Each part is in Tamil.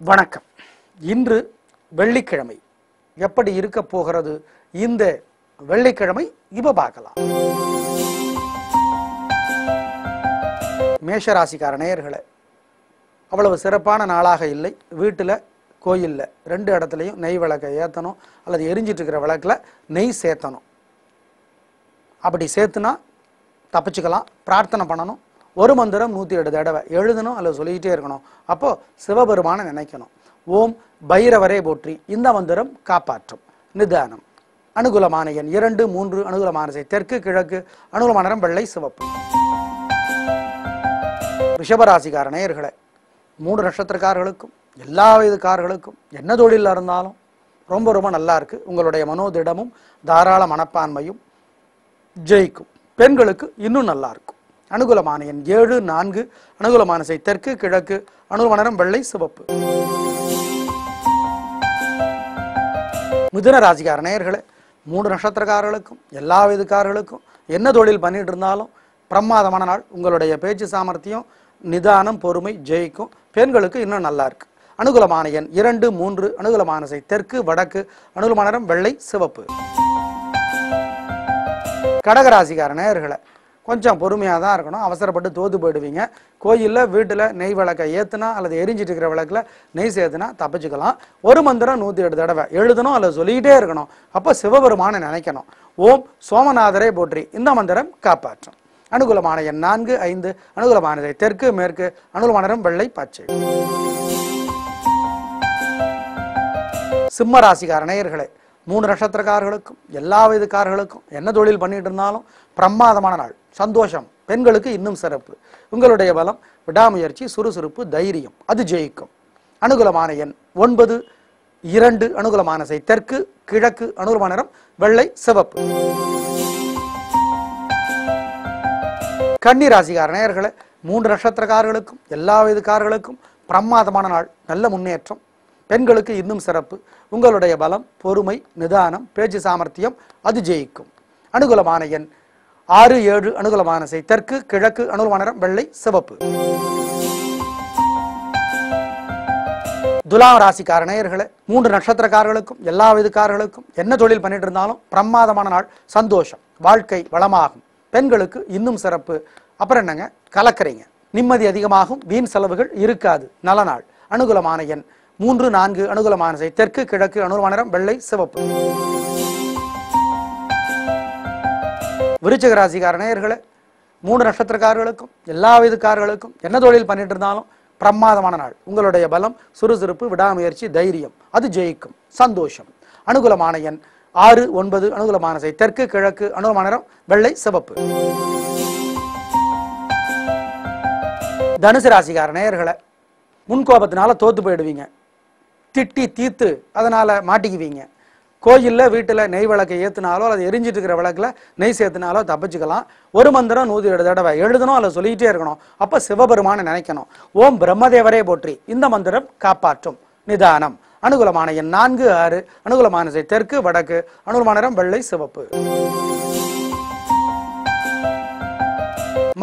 வணக்கம். இன்று வெள்ளிக்கிழமை. எப்படி இருக்க போகிறது இந்த வெள்ளிக்கிழமை இப்ப பார்க்கலாம். மேஷராசிக்கார நேயர்களே, அவ்வளவு சிறப்பான நாளாக இல்லை. வீட்டில் கோயிலில் ரெண்டு இடத்துலையும் நெய் விளக்கை ஏற்றணும் அல்லது எரிஞ்சிட்டு இருக்கிற விளக்கில் நெய் சேர்த்தணும். அப்படி சேர்த்துனா தப்பிச்சுக்கலாம். பிரார்த்தனை பண்ணணும். ஒரு மந்திரம் 108 தடவை எழுதணும் அல்லது சொல்லிக்கிட்டே இருக்கணும். அப்போ சிவபெருமானை நினைக்கணும். ஓம் பைரவரே போற்றி. இந்த மந்திரம் காப்பாற்றும். நிதானம். அனுகூலமான எண் 2, 3. அனுகூலமான திசை தெற்கு, கிழக்கு. அனுகூலமான நிறம் வெள்ளை, சிவப்பு. ரிஷபராசிக்கார நேயர்களே, 3 நட்சத்திரக்காரர்களுக்கும் எல்லா வயதுக்காரர்களுக்கும் என்ன தொழிலில் இருந்தாலும் ரொம்ப ரொம்ப நல்லா இருக்கு. உங்களுடைய மனோதிடமும் தாராள மனப்பான்மையும் ஜெயிக்கும். பெண்களுக்கு இன்னும் நல்லா இருக்கும். அனுகூலமான எண் 7, 4. அனுகூலமான திசை தெற்கு, கிழக்கு. அனுகூலமான நிறம் வெள்ளை, சிவப்பு. மிதுன ராசிக்கார நேயர்களே, 3 நட்சத்திரக்காரர்களுக்கும் எல்லா வயதுக்காரர்களுக்கும் என்ன தொழில் பண்ணிட்டு இருந்தாலும் பிரமாதமான நாள். உங்களுடைய பேச்சு சாமர்த்தியம், நிதானம், பொறுமை ஜெயிக்கும். பெண்களுக்கு இன்னும் நல்லா இருக்கு. அனுகூலமான எண் 2, 3. அனுகூலமான திசை தெற்கு, வடக்கு. அனுகூலமான நிறம் வெள்ளை, சிவப்பு. கடகராசிக்கார நேயர்களே, கொஞ்சம் பொறுமையாக தான் இருக்கணும். அவசரப்பட்டு தோது போயிடுவீங்க. கோயிலில் வீட்டில் நெய் விளக்கை ஏற்றுனா அல்லது எரிஞ்சிட்டு இருக்கிற விளக்கில் நெய் சேர்த்துனா தப்பிச்சுக்கலாம். ஒரு மந்திரம் 108 தடவை எழுதணும் அல்லது சொல்லிக்கிட்டே இருக்கணும். அப்போ சிவபெருமானை நினைக்கணும். ஓம் சோமநாதரே போற்றி. இந்த மந்திரம் காப்பாற்றும். அனுகூலமான எண் 4, 5. அனுகூலமான தெற்கு, மேற்கு. அனுகூலமான நிறம் வெள்ளை, பச்சை. சிம்ம ராசிக்கார நேயர்களே, 3 நட்சத்திரக்காரர்களுக்கும் எல்லா வயதுக்காரர்களுக்கும் என்ன தொழில் பண்ணிட்டு இருந்தாலும் பிரமாதமான நாள். சந்தோஷம். பெண்களுக்கு இன்னும் சிறப்பு. உங்களுடைய பலம், விடாமுயற்சி, சுறுசுறுப்பு, தைரியம் அது ஜெயிக்கும். அனுகூலமான எண் 9, 2. அனுகூலமான திசை தெற்கு, கிழக்கு. அனுகூலமான நிறம் வெள்ளை, சிவப்பு. கன்னி ராசிக்கார நேயர்களே, 3 நட்சத்திரக்காரர்களுக்கும் எல்லா வயதுக்காரர்களுக்கும் பிரமாதமான நாள். நல்ல முன்னேற்றம். பெண்களுக்கு இன்னும் சிறப்பு. உங்களுடைய பலம், பொறுமை, நிதானம், பேச்சு சாமர்த்தியம் அது ஜெயிக்கும். அனுகூலமான எண் 6, 7. அனுகூலமான திசை தெற்கு, கிழக்கு. அனுகூலமான நிறம் வெள்ளை, சிவப்பு. துலாம் ராசிக்கார நேயர்களே, 3 நட்சத்திரக்காரர்களுக்கும் எல்லா வயதுக்காரர்களுக்கும் என்ன தொழில் பண்ணிட்டு இருந்தாலும் பிரமாதமான நாள். சந்தோஷம். வாழ்க்கை வளமாகும். பெண்களுக்கு இன்னும் சிறப்பு. அப்புறம் என்னங்க, கலக்கறீங்க. நிம்மதி அதிகமாகும். வீண் செலவுகள் இருக்காது. நல்ல நாள். அனுகூலமான எண் 3, 4. அனுகூலமான திசை தெற்கு, கிழக்கு. அனுகூலமான நிறம் வெள்ளை, சிவப்பு. விருச்சிக ராசிக்கார நேயர்களே, 3 நட்சத்திரக்காரர்களுக்கும் எல்லா வயதுக்காரர்களுக்கும் என்ன தொழில் பண்ணிட்டு இருந்தாலும் பிரமாதமான நாள். உங்களுடைய பலம், சுறுசுறுப்பு, விடாமுயற்சி, தைரியம் அது ஜெயிக்கும். சந்தோஷம். அனுகூலமான எண் 6, 9. அனுகூலமான திசை தெற்கு, கிழக்கு. அனுகூலமான நிறம் வெள்ளை, சிவப்பு. தனுசு ராசிக்கார நேயர்களே, முன்கோபத்தினால தோத்து போயிடுவீங்க. திட்டி தீர்த்து அதனால மாட்டிக்குவீங்க. கோயிலில் வீட்டில் நெய் விளக்கை ஏற்றினாலோ அல்லது எரிஞ்சிட்டு இருக்கிற விளக்கில் நெய் சேர்த்தினாலோ தப்பிச்சுக்கலாம். ஒரு மந்திரம் 108 தடவை எழுதணும் அல்லது சொல்லிக்கிட்டே இருக்கணும். அப்போ சிவபெருமானை நினைக்கணும். ஓம் பிரம்மதேவரே போற்றி. இந்த மந்திரம் காப்பாற்றும். நிதானம். அனுகூலமான எண் 4, 6. அனுகூலமான திசை தெற்கு, வடக்கு. அனுகூலமான நிறம் வெள்ளை, சிவப்பு.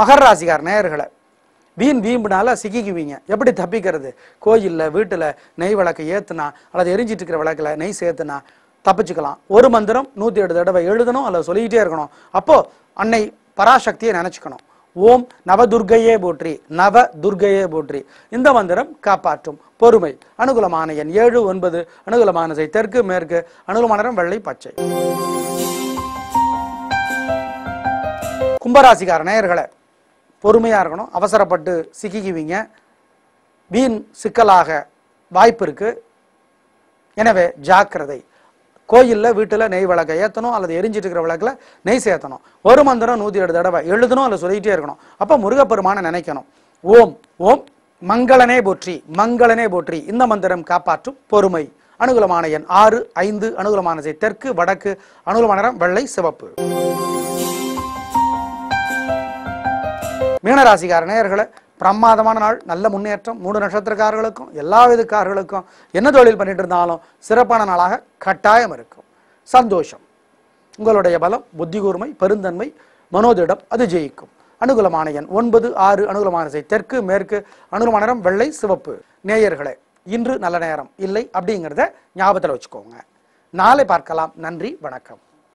மகர ராசிக்கார நேயர்களே, வீம்புனால சிக்கிக்குவீங்க. எப்படி தப்பிக்கிறது? கோயிலில் வீட்டில் நெய் விளக்கை ஏற்றுனா அல்லது எரிஞ்சிட்டு இருக்கிற விளக்கில் நெய் சேர்த்துனா தப்பிச்சுக்கலாம். ஒரு மந்திரம் 108 தடவை எழுதணும் அல்லது சொல்லிக்கிட்டே இருக்கணும். அப்போ அன்னை பராசக்தியை நினைச்சுக்கணும். ஓம் நவதுர்கையே போற்றி. நவ துர்கையே போற்றி. இந்த மந்திரம் காப்பாற்றும். பொறுமை. அனுகூலமான எண் 7, 9. அனுகூலமான திசை தெற்கு, மேற்கு. அனுகூலமான நிறம் வெள்ளை, பச்சை. கும்பராசிக்கார நேயர்களே, பொறுமையா இருக்கணும். அவசரப்பட்டு சிக்கிக்குவீங்க. வீண் சிக்கலாக வாய்ப்பு இருக்கு. எனவே ஜாக்கிரதை. கோயிலில் வீட்டில் நெய் விளக்கை ஏற்றணும் அல்லது எரிஞ்சிட்டு இருக்கிற விளக்கில் நெய் சேர்த்தணும். ஒரு மந்திரம் 108 தடவை எழுதணும் அல்லது சொல்லிக்கிட்டே இருக்கணும். அப்போ முருகப்பெருமானை நினைக்கணும். ஓம் ஓம் மங்களனே போற்றி. மங்களனே போற்றி. இந்த மந்திரம் காப்பாற்றும். பொறுமை. அனுகூலமான எண் 6, 5. அனுகூலமான திசை தெற்கு, வடக்கு. அனுகூலமான நிறம் வெள்ளை, சிவப்பு. மீனராசிக்கார நேயர்களே, பிரமாதமான நாள். நல்ல முன்னேற்றம். 3 நட்சத்திரக்காரர்களுக்கும் எல்லா வயதுக்காரர்களுக்கும் என்ன தொழில் பண்ணிட்டு இருந்தாலும் சிறப்பான நாளாக கட்டாயம் இருக்கும். சந்தோஷம். உங்களுடைய பலம், புத்தி கூர்மை, பெருந்தன்மை, மனோதிடம் அது ஜெயிக்கும். அனுகூலமான எண் 9, 6. அனுகூலமான திசை தெற்கு, மேற்கு. அனுகூலமான நிறம் வெள்ளை, சிவப்பு. நேயர்களே, இன்று நல்ல நேரம் இல்லை அப்படிங்கிறத ஞாபகத்தில் வச்சுக்கோங்க. நாளை பார்க்கலாம். நன்றி, வணக்கம்.